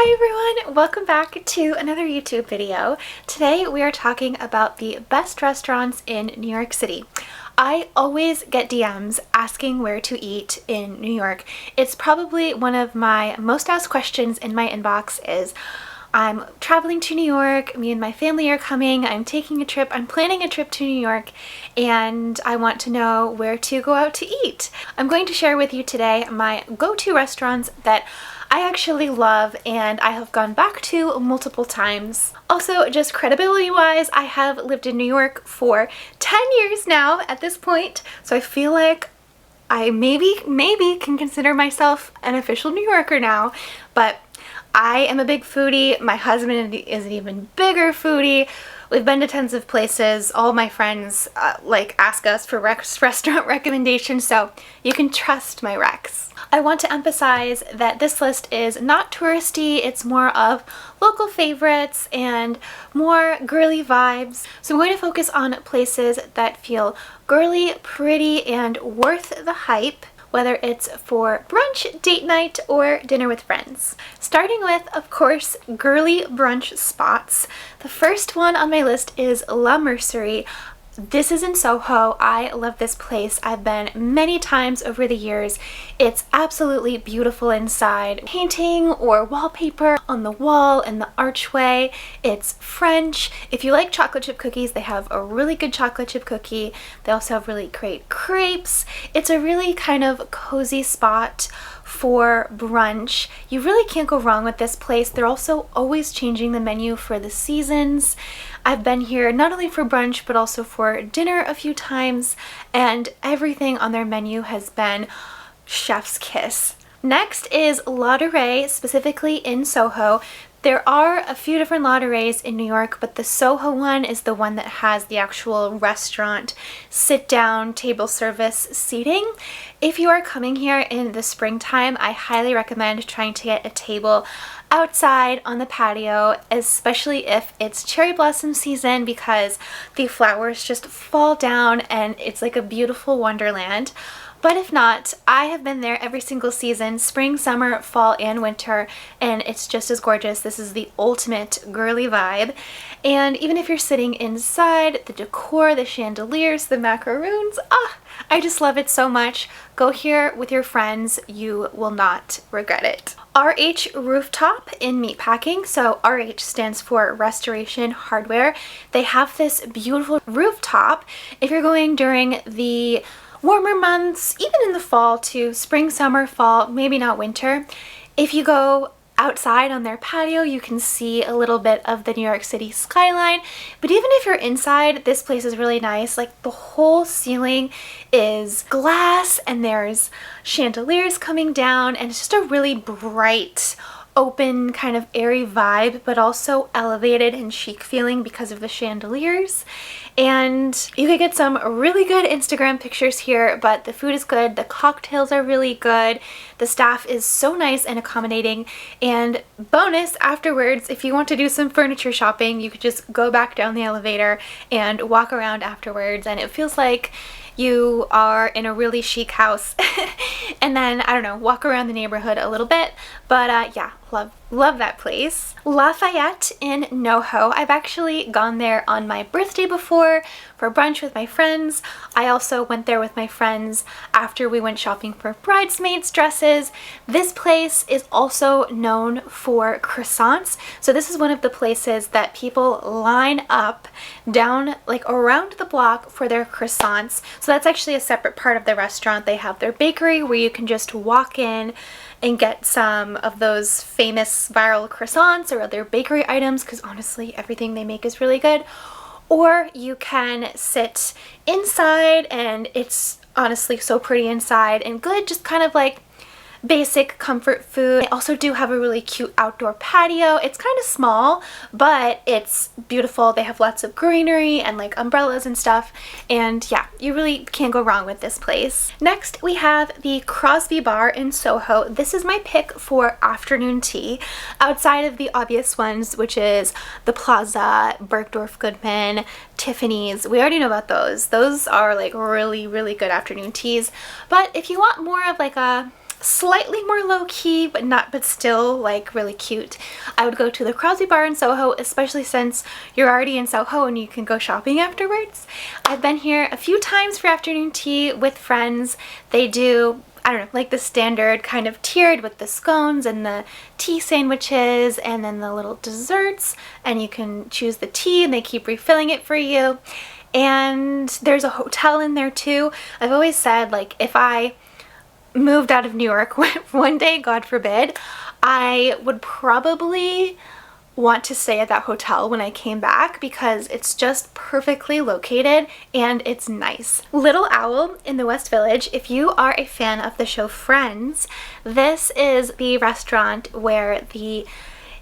Hi everyone, welcome back to another YouTube video. Today we are talking about the best restaurants in New York City. I always get DMs asking where to eat in New York. It's probably one of my most asked questions in my inbox is, I'm traveling to New York, me and my family are coming, I'm planning a trip to New York, and I want to know where to go out to eat. I'm going to share with you today my go-to restaurants that I actually love and I have gone back to multiple times. Also, just credibility-wise, I have lived in New York for 10 years now at this point, so I feel like I maybe can consider myself an official New Yorker now, but I am a big foodie. My husband is an even bigger foodie. We've been to tons of places. All my friends ask us for restaurant recommendations, so you can trust my recs. I want to emphasize that this list is not touristy. It's more of local favorites and more girly vibes. So I'm going to focus on places that feel girly, pretty, and worth the hype, whether it's for brunch, date night, or dinner with friends. Starting with, of course, girly brunch spots. The first one on my list is La Mercerie. This is in SoHo. I love this place. I've been many times over the years. It's absolutely beautiful inside. Painting or wallpaper on the wall and the archway. It's French. If you like chocolate chip cookies, they have a really good chocolate chip cookie. They also have really great crepes. It's a really kind of cozy spot for brunch. You really can't go wrong with this place. They're also always changing the menu for the seasons. I've been here not only for brunch but also for dinner a few times, and everything on their menu has been chef's kiss. Next is Ladurée, specifically in SoHo. There are a few different Ladurées in New York, but the SoHo one is the one that has the actual restaurant sit-down table service seating. If you are coming here in the springtime, I highly recommend trying to get a table outside on the patio, especially if it's cherry blossom season, because the flowers just fall down and it's like a beautiful wonderland. But if not, I have been there every single season, spring, summer, fall, and winter, and it's just as gorgeous. This is the ultimate girly vibe. And even if you're sitting inside, the decor, the chandeliers, the macaroons, I just love it so much. Go here with your friends. You will not regret it. RH Rooftop in Meatpacking. So RH stands for Restoration Hardware. They have this beautiful rooftop. If you're going during the warmer months, even in the fall too, spring, summer, fall, maybe not winter, if you go outside on their patio, you can see a little bit of the New York City skyline. But even if you're inside, this place is really nice. Like, the whole ceiling is glass and there's chandeliers coming down, and it's just a really bright, open, kind of airy vibe, but also elevated and chic feeling because of the chandeliers. And you could get some really good Instagram pictures here, but the food is good, the cocktails are really good, the staff is so nice and accommodating, and bonus, afterwards, if you want to do some furniture shopping, you could just go back down the elevator and walk around afterwards, and it feels like you are in a really chic house and then, I don't know, walk around the neighborhood a little bit. But yeah, love that place. Lafayette in NoHo. I've actually gone there on my birthday before for brunch with my friends. I also went there with my friends after we went shopping for bridesmaids dresses. This place is also known for croissants. So this is one of the places that people line up down like around the block for their croissants. So that's actually a separate part of the restaurant. They have their bakery where you can just walk in and get some of those famous viral croissants or other bakery items, because honestly everything they make is really good. Or you can sit inside and it's honestly so pretty inside and good, just kind of like basic comfort food. They also do have a really cute outdoor patio. It's kind of small, but it's beautiful. They have lots of greenery and like umbrellas and stuff. And yeah, you really can't go wrong with this place. Next, we have the Crosby Bar in SoHo. This is my pick for afternoon tea, outside of the obvious ones, which is the Plaza, Bergdorf Goodman, Tiffany's. We already know about those. Those are like really, really good afternoon teas. But if you want more of like a slightly more low-key, but still like really cute. I would go to the Crosby Bar in Soho, especially since you're already in Soho and you can go shopping afterwards. I've been here a few times for afternoon tea with friends. They do, I don't know, like the standard kind of tiered with the scones and the tea sandwiches and then the little desserts, and you can choose the tea and they keep refilling it for you. And there's a hotel in there too. I've always said, like, if I moved out of New York one day, God forbid, I would probably want to stay at that hotel when I came back because it's just perfectly located and it's nice. Little Owl in the West Village. If you are a fan of the show Friends, this is the restaurant where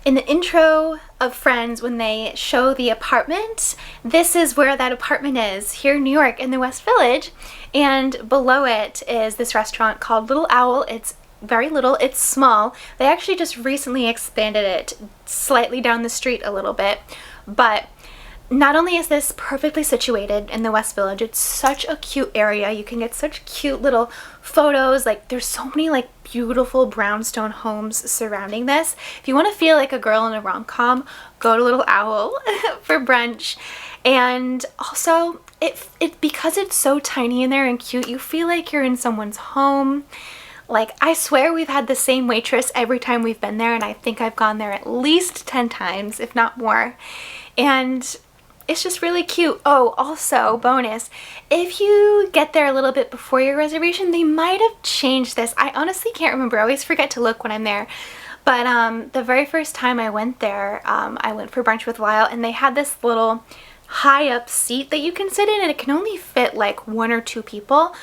in the intro of Friends, when they show the apartment, this is where that apartment is, here in New York in the West Village. And below it is this restaurant called Little Owl. It's very little, it's small. They actually just recently expanded it slightly down the street a little bit. But not only is this perfectly situated in the West Village, it's such a cute area. You can get such cute little photos. Like, there's so many like beautiful brownstone homes surrounding this. If you want to feel like a girl in a rom-com, go to Little Owl for brunch. And also, because it's so tiny in there and cute, you feel like you're in someone's home. Like, I swear we've had the same waitress every time we've been there, and I think I've gone there at least 10 times, if not more. And it's just really cute. Oh, also, bonus, if you get there a little bit before your reservation, they might have changed this. I honestly can't remember. I always forget to look when I'm there. But the very first time I went there, I went for brunch with Lyle, and they had this little high up seat that you can sit in, and it can only fit like 1 or 2 people.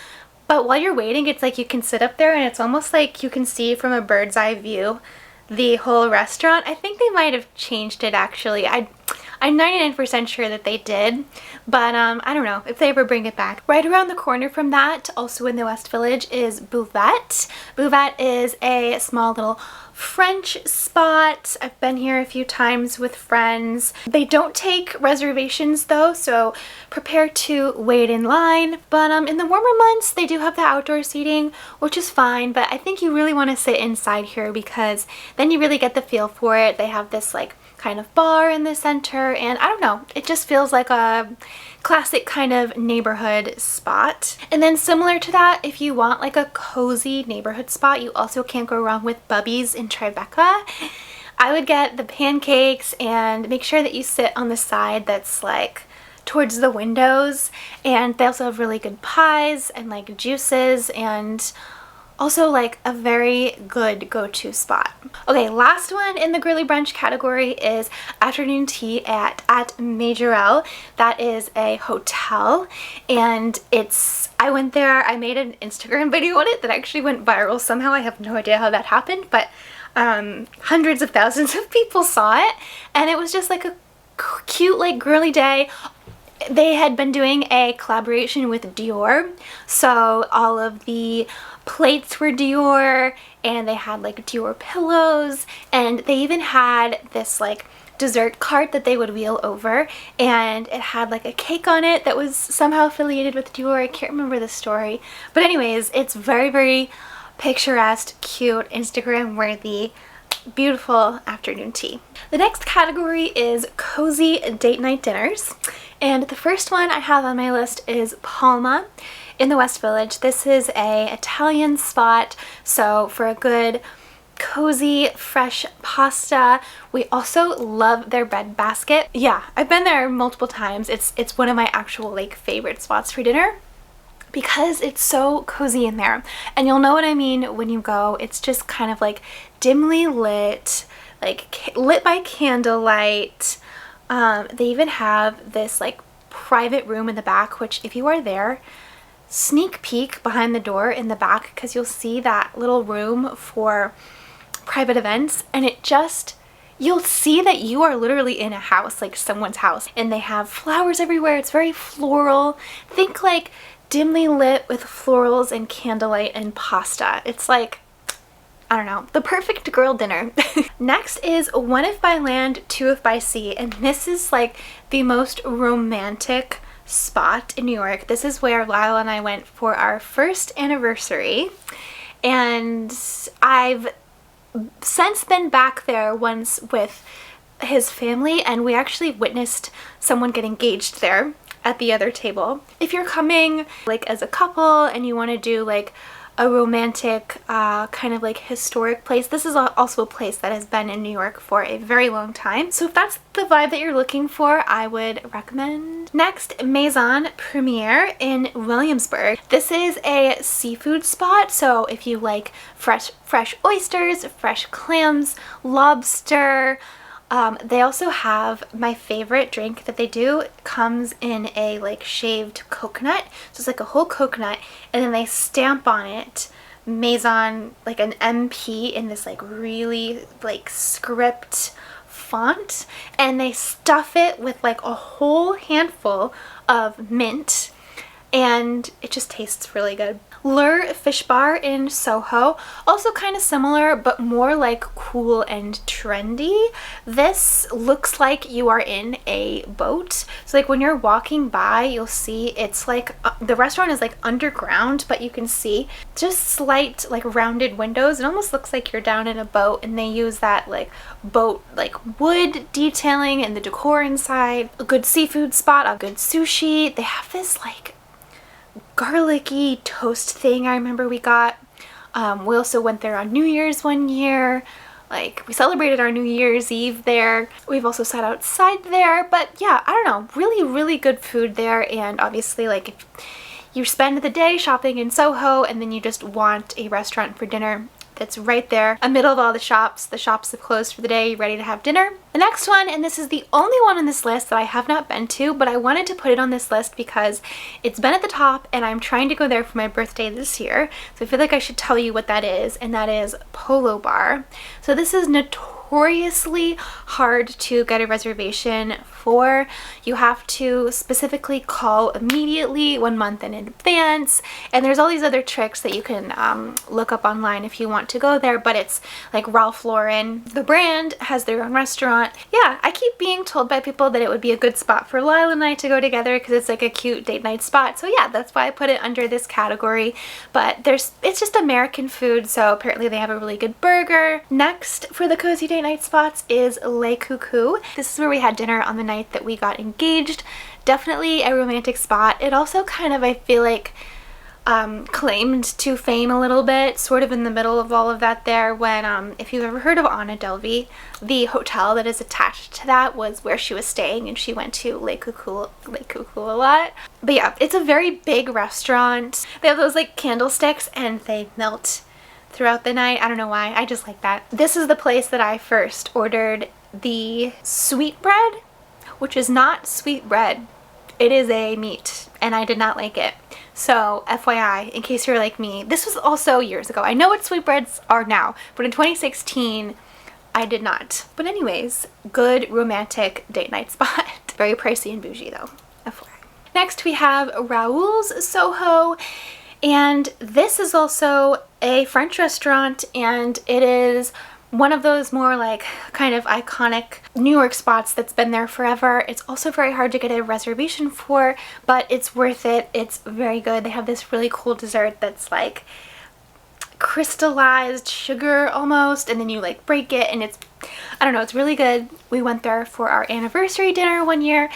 But while you're waiting, it's like you can sit up there and it's almost like you can see from a bird's eye view the whole restaurant. I think they might have changed it actually. I'm 99% sure that they did, but I don't know if they ever bring it back. Right around the corner from that, also in the West Village, is Buvette. Buvette is a small little French spot. I've been here a few times with friends. They don't take reservations though, so prepare to wait in line. But in the warmer months, they do have the outdoor seating, which is fine, but I think you really want to sit inside here because then you really get the feel for it. They have this like kind of bar in the center, and I don't know, it just feels like a classic kind of neighborhood spot. And then similar to that, if you want like a cozy neighborhood spot, you also can't go wrong with Bubby's in Tribeca. I would get the pancakes and make sure that you sit on the side that's like towards the windows, and they also have really good pies and like juices, and also like a very good go-to spot. Okay, last one in the girly brunch category is afternoon tea at Morello. That is a hotel, and I went there, I made an Instagram video on it that actually went viral somehow. I have no idea how that happened, but hundreds of thousands of people saw it, and it was just like a cute like girly day. They had been doing a collaboration with Dior, so all of the plates were Dior, and they had like Dior pillows, and they even had this like dessert cart that they would wheel over, and it had like a cake on it that was somehow affiliated with Dior. I can't remember the story, but anyways, it's very, very picturesque, cute, Instagram worthy, beautiful afternoon tea. The next category is cozy date night dinners, and the first one I have on my list is Palma in the West Village. This is a Italian spot, so for a good cozy fresh pasta. We also love their bread basket. Yeah, I've been there multiple times. It's one of my actual like favorite spots for dinner because it's so cozy in there, and you'll know what I mean when you go. It's just kind of like dimly lit, like lit by candlelight. They even have this like private room in the back, which if you are there, sneak peek behind the door in the back, because you'll see that little room for private events, and you'll see that you are literally in a house, like someone's house, and they have flowers everywhere. It's very floral. Think like dimly lit with florals and candlelight and pasta. It's like, I don't know, the perfect girl dinner. Next is one if by land, two if by sea, and this is like the most romantic spot in New York. This is where Lyle and I went for our first anniversary, and I've since been back there once with his family, and we actually witnessed someone get engaged there at the other table. If you're coming like as a couple and you want to do like a romantic kind of like historic place, this is also a place that has been in New York for a very long time. So if that's the vibe that you're looking for, I would recommend. Next, Maison Premiere in Williamsburg. This is a seafood spot, so if you like fresh oysters, fresh clams, lobster, they also have my favorite drink that they do. It comes in a like shaved coconut, so it's like a whole coconut, and then they stamp on it Maison, like an MP in this like really like script font, and they stuff it with like a whole handful of mint, and it just tastes really good. Lure Fish Bar in Soho, also kind of similar but more like cool and trendy. This looks like you are in a boat, so like when you're walking by you'll see it's like the restaurant is like underground, but you can see just slight like rounded windows. It almost looks like you're down in a boat, and they use that like boat like wood detailing and the decor inside. A good seafood spot, a good sushi. They have this like garlicky toast thing I remember we got. We also went there on New Year's one year. Like, we celebrated our New Year's Eve there. We've also sat outside there, but yeah, I don't know, really good food there. And obviously, like, if you spend the day shopping in Soho and then you just want a restaurant for dinner that's right there, amidst of all the shops have closed for the day, ready to have dinner. The next one, and this is the only one on this list that I have not been to, but I wanted to put it on this list because it's been at the top and I'm trying to go there for my birthday this year. So I feel like I should tell you what that is, and that is Polo Bar. So this is notoriously hard to get a reservation for. You have to specifically call immediately 1 month in advance, and there's all these other tricks that you can look up online if you want to go there, but it's like Ralph Lauren, the brand, has their own restaurant. Yeah, I keep being told by people that it would be a good spot for Lyle and I to go together because it's like a cute date night spot. So yeah, that's why I put it under this category. But it's just American food, so apparently they have a really good burger. Next for the cozy date night spots is Le Coucou. This is where we had dinner on the night that we got engaged. Definitely a romantic spot. It also kind of, I feel like, claimed to fame a little bit, sort of in the middle of all of that there, when if you've ever heard of Anna Delvey, the hotel that is attached to that was where she was staying, and she went to Le Coucou a lot. But yeah, it's a very big restaurant. They have those like candlesticks and they melt throughout the night. I don't know why, I just like that. This is the place that I first ordered the sweetbread, which is not sweet bread. It is a meat, and I did not like it. So FYI, in case you're like me, this was also years ago. I know what sweetbreads are now, but in 2016, I did not. But anyways, good romantic date night spot. Very pricey and bougie though, FYI. Next we have Raoul's Soho, and this is also a French restaurant, and it is one of those more like kind of iconic New York spots that's been there forever. It's also very hard to get a reservation for, but it's worth it. It's very good. They have this really cool dessert that's like crystallized sugar almost, and then you like break it, and it's, I don't know, it's really good. We went there for our anniversary dinner one year,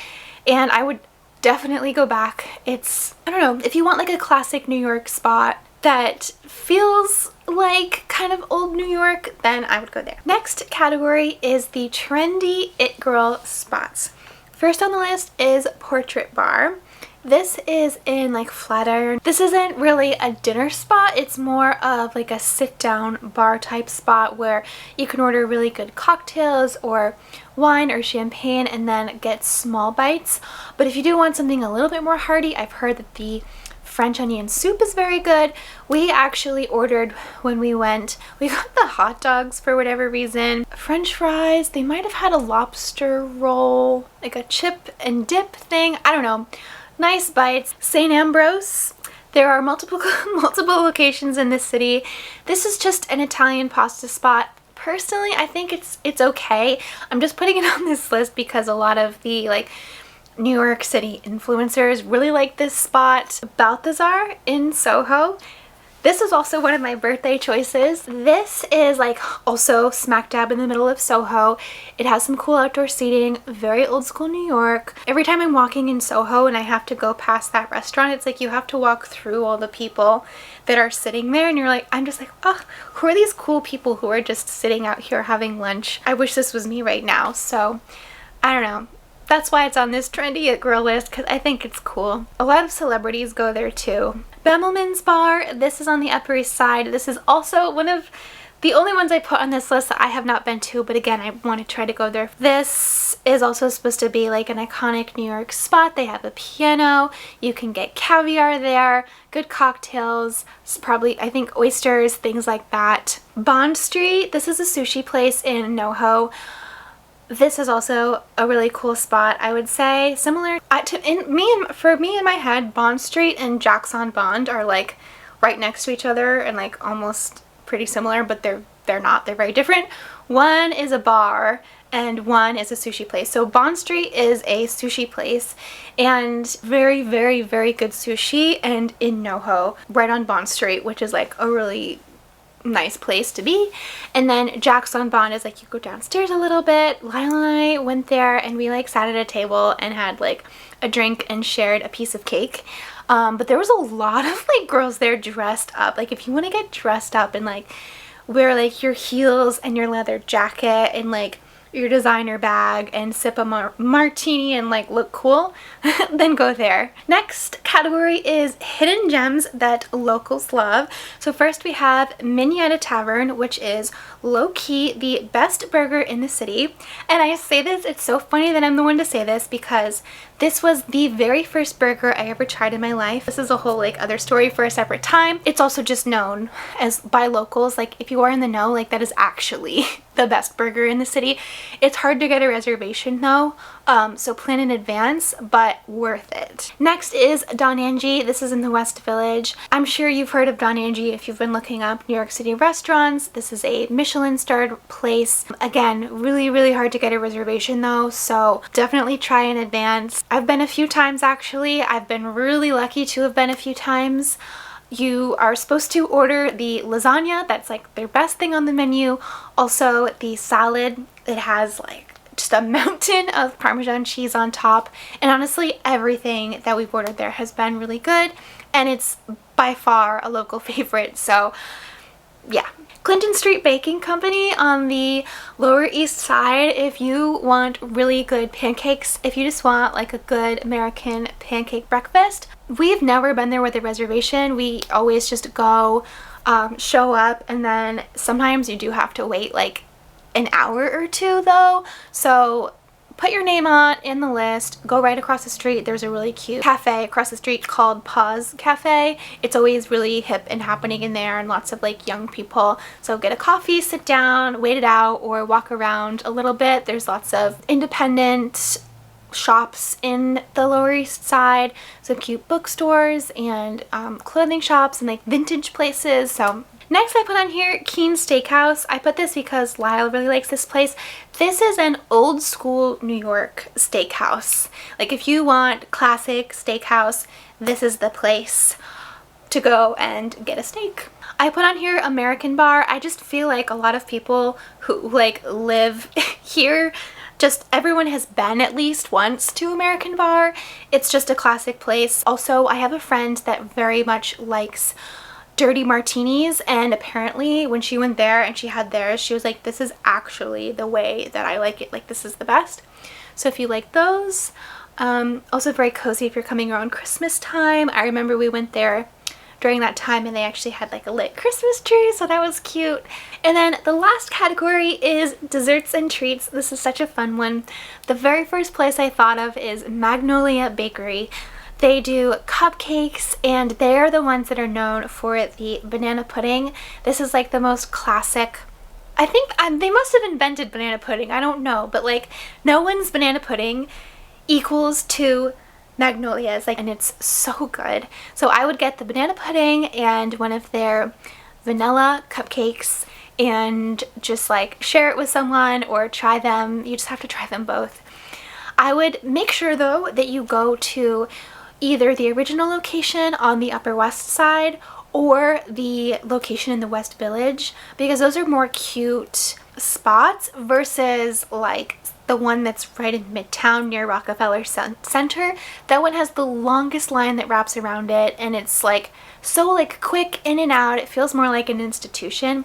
and I would definitely go back. It's, I don't know, if you want like a classic New York spot that feels like kind of old New York, then I would go there. Next category is the trendy it girl spots. First on the list is Portrait Bar. This is in like Flatiron. This isn't really a dinner spot, it's more of like a sit-down bar type spot where you can order really good cocktails or wine or champagne and then get small bites. But if you do want something a little bit more hearty, I've heard that the French onion soup is very good. We actually ordered when we went, we got the hot dogs for whatever reason, French fries, they might have had a lobster roll, like a chip and dip thing, I don't know. Nice bites. St. Ambrose. There are multiple locations in this city. This is just an Italian pasta spot. Personally, I think it's okay. I'm just putting it on this list because a lot of the like New York City influencers really like this spot. Balthazar in Soho. This is also one of my birthday choices. This is like also smack dab in the middle of SoHo. It has some cool outdoor seating, very old school New York. Every time I'm walking in SoHo and I have to go past that restaurant, it's like you have to walk through all the people that are sitting there and you're like, I'm just like, oh, who are these cool people who are just sitting out here having lunch? I wish this was me right now. So I don't know. That's why it's on this trendy it girl list, because I think it's cool. A lot of celebrities go there too. Bemelman's Bar, this is on the Upper East Side. This is also one of the only ones I put on this list that I have not been to, but again, I want to try to go there. This is also supposed to be like an iconic New York spot. They have a piano. You can get caviar there, good cocktails, probably, I think, oysters, things like that. Bond Street, this is a sushi place in NoHo. This is also a really cool spot, I would say. Similar for me in my head, Bond Street and Jackson Bond are like right next to each other and like almost pretty similar, but they're not. They're very different. One is a bar and one is a sushi place. So Bond Street is a sushi place and very, very, very good sushi, and in NoHo, right on Bond Street, which is like a really nice place to be. And then Jackson Bond is like you go downstairs a little bit. Lyle and I went there and we like sat at a table and had like a drink and shared a piece of cake. But there was a lot of like girls there dressed up. Like if you want to get dressed up and like wear like your heels and your leather jacket and like your designer bag and sip a martini and like look cool, then go there. Next category is hidden gems that locals love. So first we have Minetta Tavern, which is low-key the best burger in the city. And I say this, it's so funny that I'm the one to say this because this was the very first burger I ever tried in my life. This is a whole like other story for a separate time. It's also just known as by locals. Like if you are in the know, like that is actually the best burger in the city. It's hard to get a reservation though, so plan in advance, but worth it. Next is Don Angie. This is in the West Village. I'm sure you've heard of Don Angie if you've been looking up New York City restaurants. This is a Michelin-starred place. Again, really, really hard to get a reservation though, so definitely try in advance. I've been a few times actually. I've been really lucky to have been a few times. You are supposed to order the lasagna. That's like their best thing on the menu. Also the salad. It has like just a mountain of Parmesan cheese on top. And honestly, everything that we've ordered there has been really good. And it's by far a local favorite. So yeah. Clinton Street Baking Company on the Lower East Side. If you want really good pancakes, if you just want like a good American pancake breakfast. We've never been there with a reservation. We always just go, show up, and then sometimes you do have to wait like an hour or two though. So put your name on in the list, go right across the street. There's a really cute cafe across the street called Pause Cafe. It's always really hip and happening in there and lots of like young people. So get a coffee, sit down, wait it out, or walk around a little bit. There's lots of independent shops in the Lower East Side, some cute bookstores and clothing shops and like vintage places. So next I put on here Keen's Steakhouse. I put this because Lyle really likes this place. This is an old school New York steakhouse. Like if you want classic steakhouse, this is the place to go and get a steak. I put on here American Bar. I just feel like a lot of people who like live here, just everyone has been at least once to American Bar. It's just a classic place. Also, I have a friend that very much likes dirty martinis, and apparently when she went there and she had theirs, she was like, this is actually the way that I like it. Like this is the best. So if you like those, also very cozy if you're coming around Christmas time. I remember we went there during that time and they actually had like a lit Christmas tree, so that was cute. And then the last category is desserts and treats. This is such a fun one. The very first place I thought of is Magnolia Bakery. They do cupcakes and they're the ones that are known for the banana pudding. This is like the most classic. I think they must have invented banana pudding. I don't know, but like no one's banana pudding equals to Magnolia's, like, and it's so good. So I would get the banana pudding and one of their vanilla cupcakes and just like share it with someone or try them. You just have to try them both. I would make sure though that you go to either the original location on the Upper West Side or the location in the West Village, because those are more cute spots versus like the one that's right in Midtown near Rockefeller Center. That one has the longest line that wraps around it, and it's like so like quick in and out. It feels more like an institution.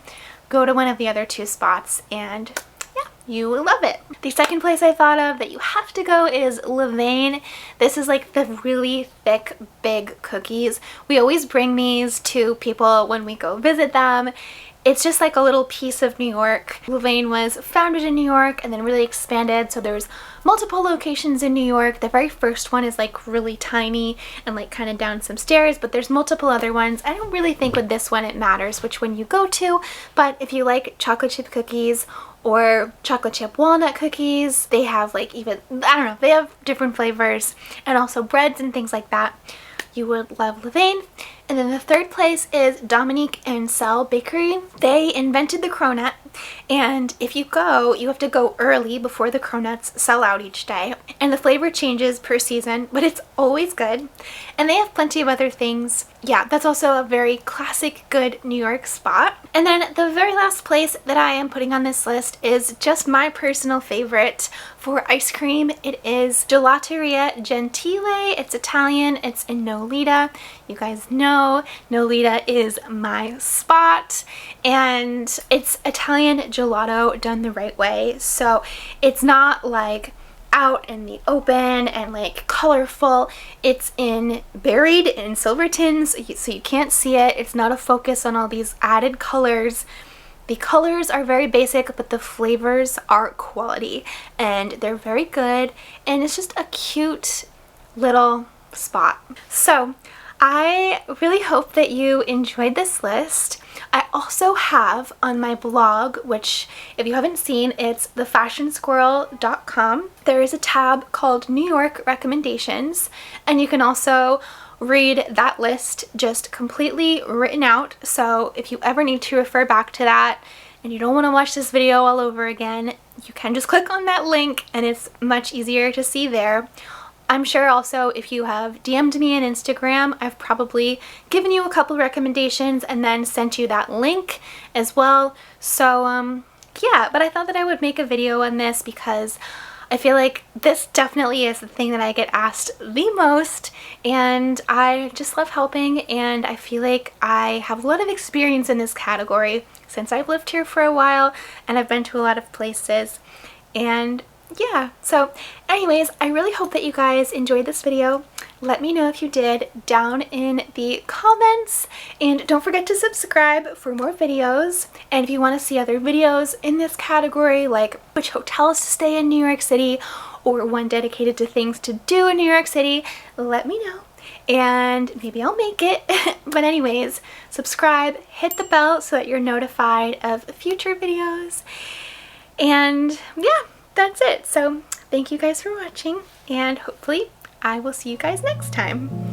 Go to one of the other two spots and yeah, you will love it. The second place I thought of that you have to go is Levain. This is like the really thick, big cookies. We always bring these to people when we go visit them. It's just like a little piece of New York. Levain was founded in New York and then really expanded, so there's multiple locations in New York. The very first one is like really tiny and like kind of down some stairs, but there's multiple other ones. I don't really think with this one it matters which one you go to, but if you like chocolate chip cookies or chocolate chip walnut cookies, they have like even, I don't know, they have different flavors, and also breads and things like that. You would love Levain. And then the third place is Dominique and Sel Bakery. They invented the cronut, and if you go, you have to go early before the cronuts sell out each day. And the flavor changes per season, but it's always good. And they have plenty of other things. Yeah, that's also a very classic, good New York spot. And then the very last place that I am putting on this list is just my personal favorite for ice cream. It is Gelateria Gentile. It's Italian. It's in Nolita. You guys know Nolita is my spot, and it's Italian gelato done the right way. So it's not like out in the open and like colorful. It's buried in silver tins, so you can't see it. It's not a focus on all these added colors. The colors are very basic, but the flavors are quality and they're very good, and it's just a cute little spot. So I really hope that you enjoyed this list. I also have on my blog, which if you haven't seen, it's thefashionsquirrel.com. There is a tab called New York Recommendations, and you can also read that list just completely written out. So if you ever need to refer back to that and you don't want to watch this video all over again, you can just click on that link and it's much easier to see there. I'm sure also if you have DM'd me on Instagram, I've probably given you a couple recommendations and then sent you that link as well. So yeah, but I thought that I would make a video on this because I feel like this definitely is the thing that I get asked the most, and I just love helping, and I feel like I have a lot of experience in this category since I've lived here for a while and I've been to a lot of places. And yeah, so anyways, I really hope that you guys enjoyed this video. Let me know if you did down in the comments, and don't forget to subscribe for more videos. And if you want to see other videos in this category, like which hotels to stay in New York City or one dedicated to things to do in New York City, let me know and maybe I'll make it. But anyways, subscribe, hit the bell so that you're notified of future videos, and yeah, that's it. So thank you guys for watching, and hopefully I will see you guys next time.